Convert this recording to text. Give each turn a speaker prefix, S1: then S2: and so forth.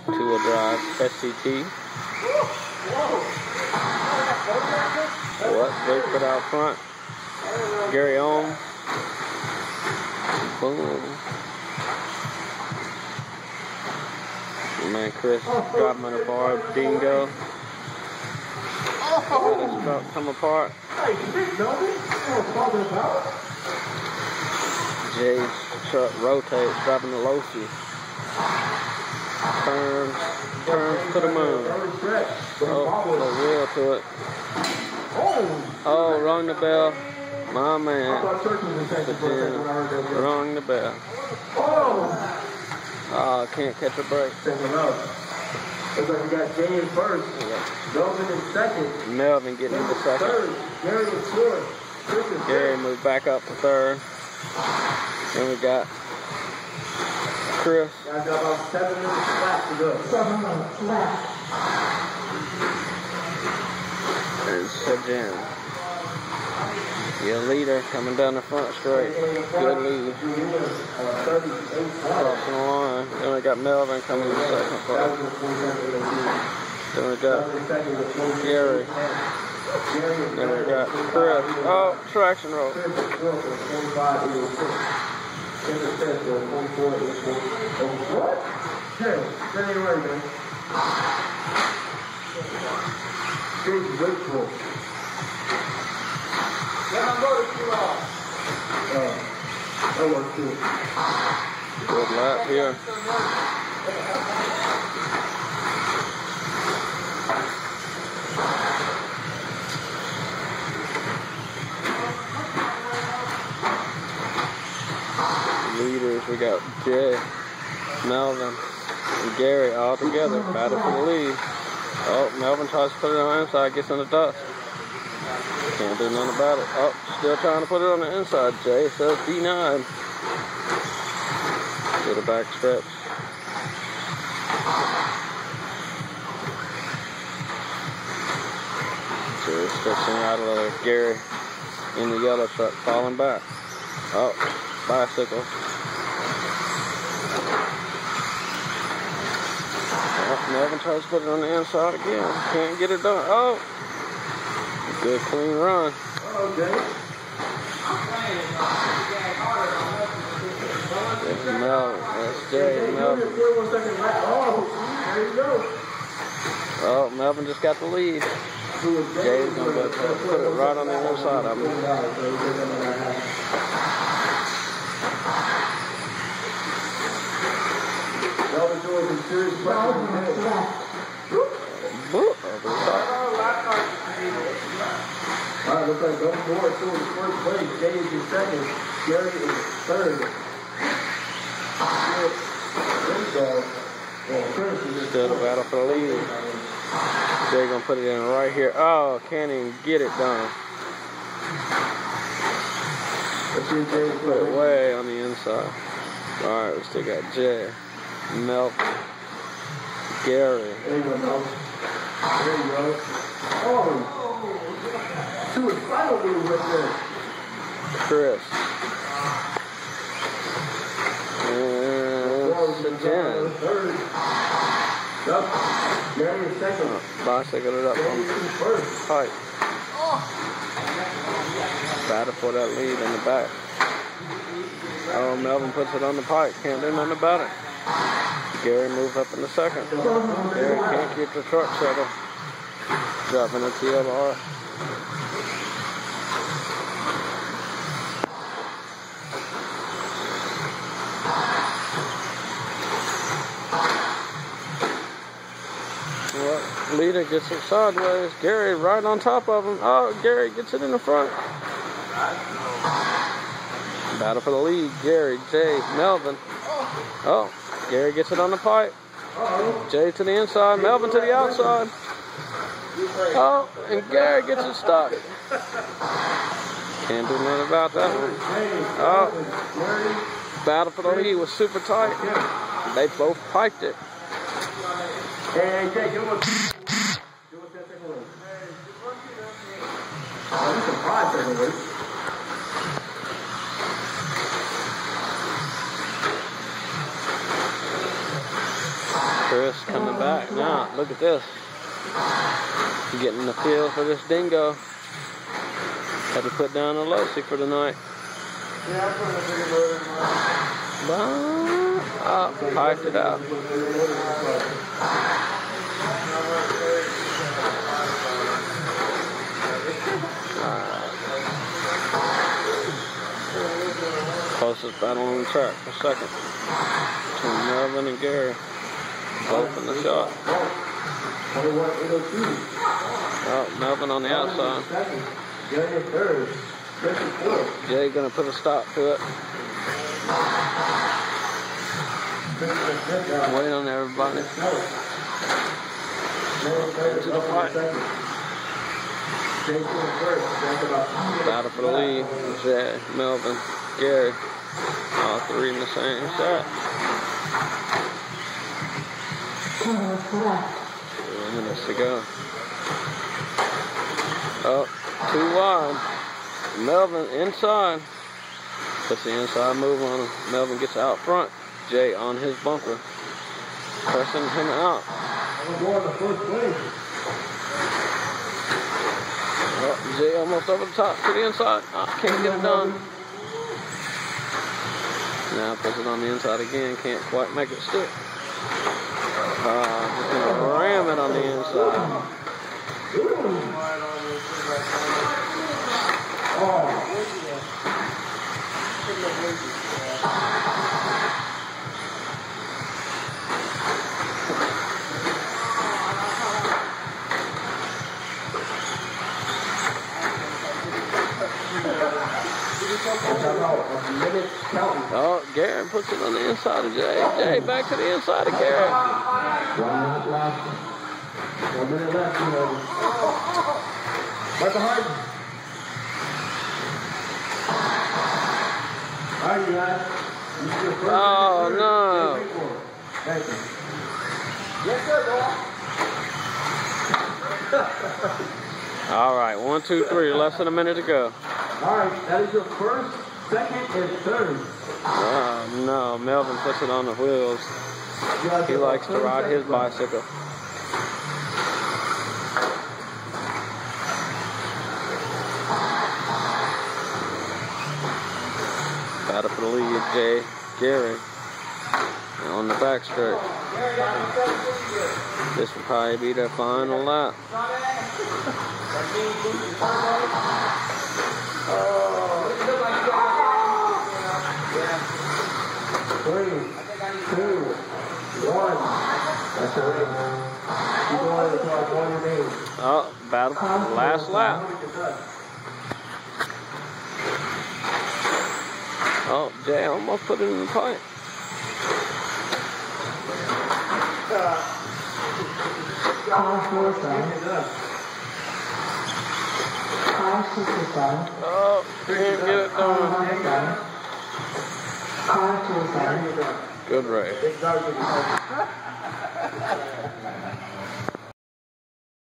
S1: 2-wheel drive SCT. What? Bigfoot out front. Gary Ohm. Boom. Man, Chris driving on the bar. Dingo. Let his truck come apart. Jay's truck rotates, driving the Losi. Turns to the moon. Oh, a wheel to it. Oh, rung the bell. My man. Rung the bell. Oh, can't catch a break.
S2: Looks like we got Jay in first. Melvin in second.
S1: Melvin getting into second.
S2: Third. Gary in fourth.
S1: Gary moved back up to third. Then we got Chris.
S2: Guys got about 7 minutes left to go. 7 minutes left.
S1: And Sajan. Your leader coming down the front straight. Good lead. Crossing the line. Then we got Melvin coming in second place. Then we got Gary. Then we got Chris. Oh, traction roll.
S2: What? Hey, that ain't right, man. Big grateful. That works too.
S1: Good lap here. Leaders, we got Jay, Melvin, and Gary all together, battle for the lead. Oh, Melvin tries to put it on the inside, gets in the dust. Can't do nothing about it. Oh, still trying to put it on the inside. Jay says D9. To the back stretch. Jay stretching out of there. Gary in the yellow truck, falling back. Oh, bicycle. Oh, Melvin tries to put it on the inside again. Can't get it done. Oh! Good clean run.
S2: Okay.
S1: That's Melvin. That's Jay. Melvin. Oh, Melvin just got the lead. Jay's going to put it right on the inside of him.
S2: Melvin doing some serious pressure. Alright, looks like Gum Moore still in first place. Jay is in second. Gary is third.
S1: Still the battle for the lead. Jay gonna put it in right here. Oh, can't even get it done. Put it way on the inside. Alright, we still got Jay, Melvin, Gary.
S2: There you go, Melvin. There you go. Oh! To his final move right there.
S1: Chris. And Sajan.
S2: Gary is second.
S1: Bicycle it up on the pipe. Battle for that lead in the back. Oh, Melvin puts it on the pipe. Can't do nothing about it. Gary moves up in the second. Gary can't keep the truck settled. Dropping a TLR. Well, leader gets it sideways. Gary right on top of him. Oh, Gary gets it in the front. Battle for the lead. Gary, Jay, Melvin. Oh, Gary gets it on the pipe. Jay to the inside. Melvin to the outside. Oh, and Gary gets it stuck. Can't do nothing about that one. Oh, battle for the lead was super tight. They both piped it.
S2: Hey, Jay, give us 10 seconds. Oh, this is 5 seconds.
S1: Chris coming back now. Look at this. Getting the feel for this dingo. Had to put down a Losi for the night.
S2: Yeah, I put a bigger load in mine.
S1: Piped it out. Closest battle on the track for second. Between Melvin and Gary. Both in the shot. Oh, Melvin on the outside.
S2: Gary third.
S1: Jay gonna put a stop to it. Wait on everybody. To the fight. Battle for the lead. Jay, Melvin, Gary. All three in the same shot. 3 minutes to go. Oh, too wide. Melvin inside. Puts the inside move on him. Melvin gets out front. Jay on his bunker. Pressing him out. Oh, Jay almost over the top to the inside. Oh, can't get it done. Now puts it on the inside again. Can't quite make it stick. Just gonna ram it on the inside. Oh, Garrett puts it on the inside of Jay. Jay back to the inside of Garrett.
S2: 1 minute left, you know. Michael Harden. All right, you guys.
S1: Oh, no.
S2: Thank you. Yes, sir, boy.
S1: All right, 1, 2, 3. Less than a minute to go.
S2: All right, that is your first, second, and third.
S1: Oh, no. Melvin puts it on the wheels. He likes to ride his bicycle. Battle for the lead, Jay, Gary, on the back stretch. This will probably be their final lap.
S2: 3, 2, 1. That's the race. Keep going until I call your name.
S1: Oh, battle for the last lap. Oh, Jay almost put it in the pipe. Oh, can't get it done. Good race.